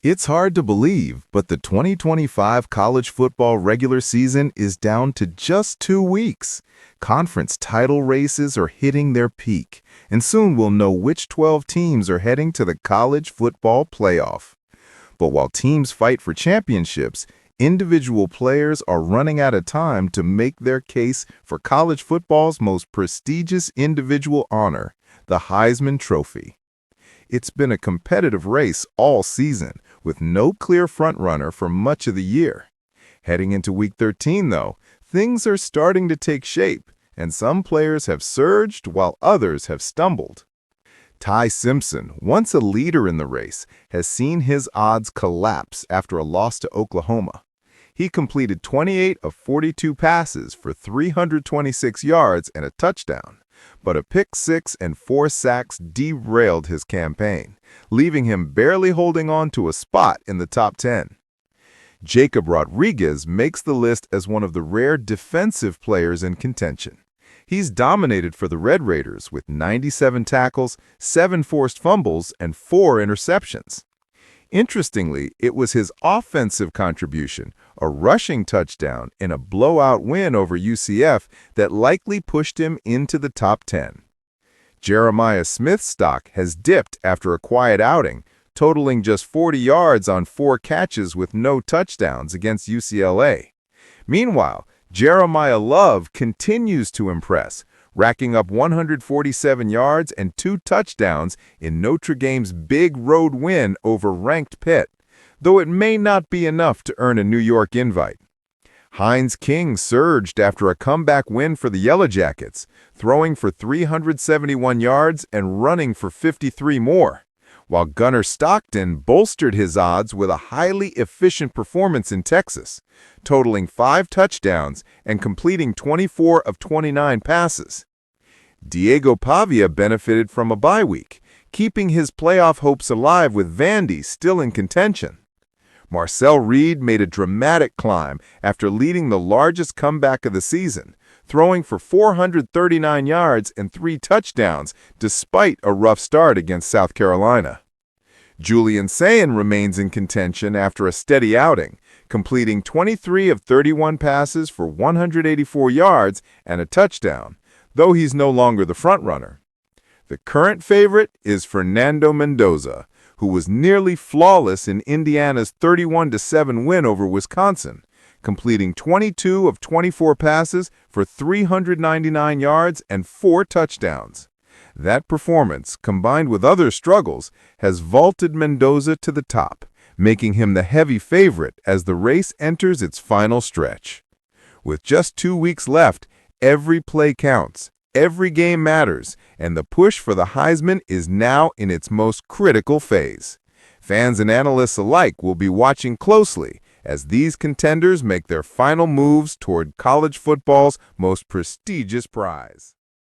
It's hard to believe, but the 2025 college football regular season is down to just 2 weeks. Conference title races are hitting their peak, and soon we'll know which 12 teams are heading to the college football playoff. But while teams fight for championships, individual players are running out of time to make their case for college football's most prestigious individual honor, the Heisman Trophy. It's been a competitive race all season, with no clear frontrunner for much of the year. Heading into Week 13, though, things are starting to take shape, and some players have surged while others have stumbled. Simpson, once a leader in the race, has seen his odds collapse after a loss to Oklahoma. He completed 28 of 42 passes for 326 yards and a touchdown, but a pick six and 4 sacks derailed his campaign, leaving him barely holding on to a spot in the top 10. Jacob Rodriguez makes the list as one of the rare defensive players in contention. He's dominated for the Red Raiders with 97 tackles, 7 forced fumbles, and 4 interceptions. Interestingly, it was his offensive contribution, a rushing touchdown in a blowout win over UCF, that likely pushed him into the top 10. Jeremiah Smith's stock has dipped after a quiet outing, totaling just 40 yards on 4 catches with no touchdowns against UCLA. Meanwhile, Jeremiah Love continues to impress, racking up 147 yards and 2 touchdowns in Notre Dame's big road win over ranked Pitt, though it may not be enough to earn a New York invite. Heinz King surged after a comeback win for the Yellow Jackets, throwing for 371 yards and running for 53 more, while Gunner Stockton bolstered his odds with a highly efficient performance in Texas, totaling 5 touchdowns and completing 24 of 29 passes. Diego Pavia benefited from a bye week, keeping his playoff hopes alive with Vandy still in contention. Marcel made a dramatic climb after leading the largest comeback of the season, throwing for 439 yards and 3 touchdowns despite a rough start against South Carolina. Julian Sayin remains in contention after a steady outing, completing 23 of 31 passes for 184 yards and a touchdown, though he's no longer the frontrunner. The current favorite is Fernando Mendoza, who was nearly flawless in Indiana's 31-7 win over Wisconsin, completing 22 of 24 passes for 399 yards and 4 touchdowns. That performance, combined with other struggles, has vaulted Mendoza to the top, making him the heavy favorite as the race enters its final stretch. With just 2 weeks left, every play counts, every game matters, and the push for the Heisman is now in its most critical phase. Fans and analysts alike will be watching closely as these contenders make their final moves toward college football's most prestigious prize.